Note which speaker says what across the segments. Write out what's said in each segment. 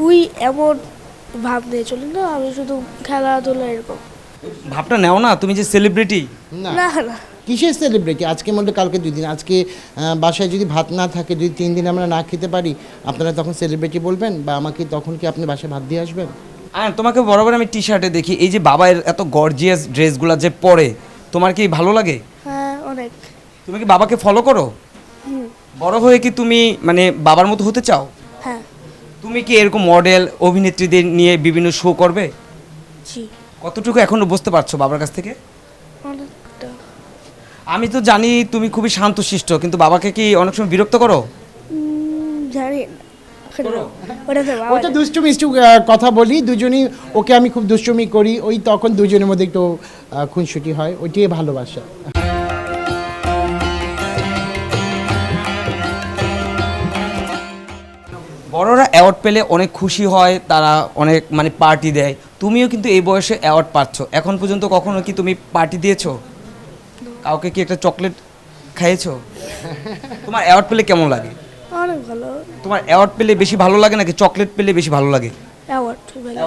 Speaker 1: ওই এমন ভাব নিয়ে চলি না, আমি শুধু খেলাধুলা এরকম।
Speaker 2: ভাবটা নেও না, তুমি যে সেলিব্রিটি।
Speaker 3: না,
Speaker 1: না না,
Speaker 3: কিসের সেলিব্রিটি? আজকে মধ্যে কালকে 2 দিন, আজকে বাসায় যদি ভাত না থাকে, যদি 3 দিন আমরা না খেতে পারি, আপনারা তখন সেলিব্রিটি বলবেন? বা আমাকে তখন কি আপনি বাসায় ভাত দিয়ে আসবেন?
Speaker 2: তোমাকে বরাবর আমি টি শার্টে দেখি, এই যে বাবার এত গর্জিয়াস ড্রেসগুলো যে পরে, তোমার কি ভালো লাগে?
Speaker 1: হ্যাঁ অনেক।
Speaker 2: তুমি কি বাবাকে ফলো করো? বড় হয়ে কি তুমি মানে বাবার মতো হতে চাও?
Speaker 1: হ্যাঁ।
Speaker 2: তুমি কি এরকম মডেল অভিনেত্রীদের নিয়ে বিভিন্ন শো করবে?
Speaker 1: জি।
Speaker 2: কতটুকু এখনো বুঝতে পারছো বাবার কাছ থেকে?
Speaker 1: অনেকটা।
Speaker 2: আমি তো জানি তুমি খুবই শান্তশিষ্ট, কিন্তু বাবাকে কি অনেক সময় বিরক্ত করো?
Speaker 1: জানি না। ওটা তো বাবা
Speaker 3: ওটা দুষ্টু মিষ্টু কথা বলি দুজনই, ওকে আমি খুব দুষ্টুমি করি, ওই তখন দুজনের মধ্যে একটু খুনসুটি হয়, ওইটাই ভালোবাসা।
Speaker 2: বড়রা অ্যাওয়ার্ড পেলে অনেক খুশি হয়, তারা অনেক মানে পার্টি দেয়। তুমিও কিন্তু এই বয়সে অ্যাওয়ার্ড পাচ্ছ, এখন পর্যন্ত কখনো কি তুমি পার্টি দিয়েছো? কাউকে কি একটা চকলেট খাইয়েছো? তোমার অ্যাওয়ার্ড পেলে কেমন লাগে?
Speaker 1: অনেক ভালো।
Speaker 2: তোমার অ্যাওয়ার্ড পেলে বেশি ভালো লাগে নাকি চকলেট পেলে বেশি ভালো লাগে?
Speaker 1: অ্যাওয়ার্ড ভালো।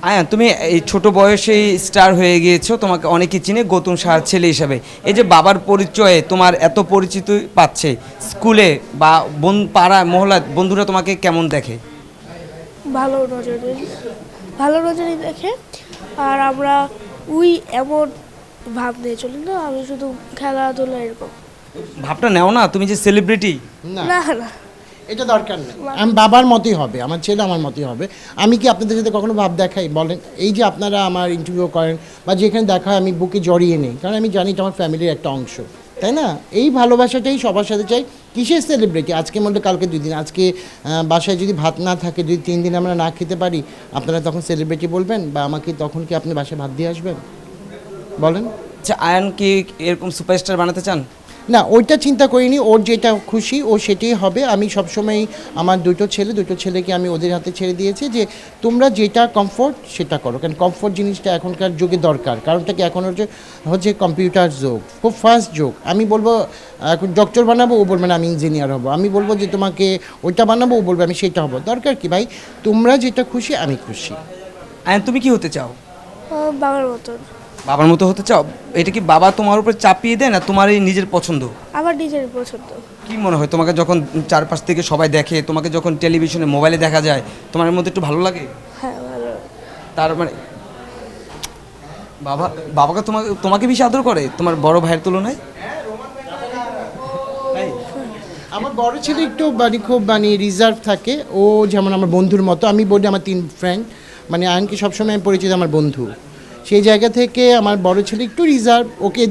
Speaker 2: আয়ান, তুমি এই ছোট বয়সেই স্টার হয়ে গিয়েছো, তোমাকে অনেকে চিনে গৌতম সাহার ছেলে হিসাবে। এই যে বাবার পরিচয়ে তোমার এত পরিচিত পাচ্ছে, স্কুলে বা পাড়া মহল্লা বন্ধুরা তোমাকে কেমন দেখে?
Speaker 1: ভালো নজরে, ভালো নজরে দেখে। আর আমরা ওই এমন ভাব নিয়ে চলি না, আমি শুধু খেলাধুলা এরকম।
Speaker 2: ভাবটা নেও না, তুমি যে সেলিব্রিটি।
Speaker 3: না,
Speaker 1: না না,
Speaker 3: এটা দরকার নেই। আমি বাবার মতোই হবে, আমার ছেলে আমার মতোই হবে। আমি কি আপনাদের সাথে কখনো ভাব দেখাই বলেন? এই যে আপনারা আমার ইন্টারভিউ করেন বা যেখানে দেখা হয়, আমি বুকে জড়িয়ে নেই, কারণ আমি জানি এটা আমার ফ্যামিলির একটা অংশ, তাই না? এই ভালোবাসাটাই সবার সাথে চাই। কিসের সেলিব্রিটি? আজকে মধ্যে কালকে 2 দিন, আজকে বাসায় যদি ভাত না থাকে, যদি 3 দিন আমরা না খেতে পারি, আপনারা তখন সেলিব্রিটি বলবেন? বা আমাকে তখন কি আপনি বাসায় ভাত দিয়ে আসবেন? বলেন।
Speaker 2: আচ্ছা, আয়ান কি এরকম সুপারস্টার বানাতে চান?
Speaker 3: না, ওইটা চিন্তা করিনি। ওর যেটা খুশি ও সেটাই হবে। আমি সবসময় আমার দুটো ছেলেকে আমি ওদের হাতে ছেড়ে দিয়েছি যে তোমরা যেটা কমফোর্ট সেটা করো, কারণ কমফোর্ট জিনিসটা এখনকার যুগে দরকার। কারণটা কি, এখন হচ্ছে কম্পিউটার যুগ, খুব ফাস্ট যুগ। আমি বলবো এখন ডক্টর বানাবো, ও বলবে না আমি ইঞ্জিনিয়ার হবো। আমি বলবো যে তোমাকে ওইটা বানাবো, ও বলবে আমি সেটা হবো। দরকার কি ভাই, তোমরা যেটা খুশি আমি খুশি।
Speaker 2: আয়ান, তুমি কি হতে চাও?
Speaker 1: বাবার মতন।
Speaker 2: বাবার মতো হতে চাও? এটা কি বাবা তোমার উপর চাপিয়ে দেয় না তোমার এই নিজের পছন্দ?
Speaker 1: আমার নিজের পছন্দ।
Speaker 2: কি মনে হয়, তোমাকে যখন চারপাশ থেকে সবাই দেখে, তোমাকে যখন টেলিভিশনে মোবাইলে দেখা যায়, তোমার মধ্যে একটু ভালো লাগে?
Speaker 1: হ্যাঁ ভালো।
Speaker 2: তার মানে বাবাকে তোমাকে তোমাকে বেশি আদর করে তোমার বড় ভাইয়ের তুলনায়?
Speaker 3: আমার বড় ছেলে একটু খুব রিজার্ভ থাকে। ও যেমন আমার বন্ধুর মতো। আমি বলি আমার 3 ফ্রেন্ড, আয়নকে সবসময় আমি পরিচিত আমার বন্ধু। সেই জায়গা থেকে আমার বড় ছেলে একটু রিজার্ভ। ওকে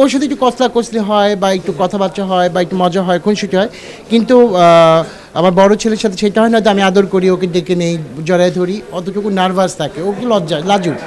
Speaker 3: ওর সাথে একটু কসলি হয়, বা একটু কথাবার্তা হয়, বা একটু মজা হয়, খুনসুটি হয়। কিন্তু আমার বড় ছেলের সাথে সেটা হয় না। আমি আদর করি, ওকে ডেকে নেই, জড়ায় ধরি, অতটুকু নার্ভাস থাকে, ও কি লাজুক।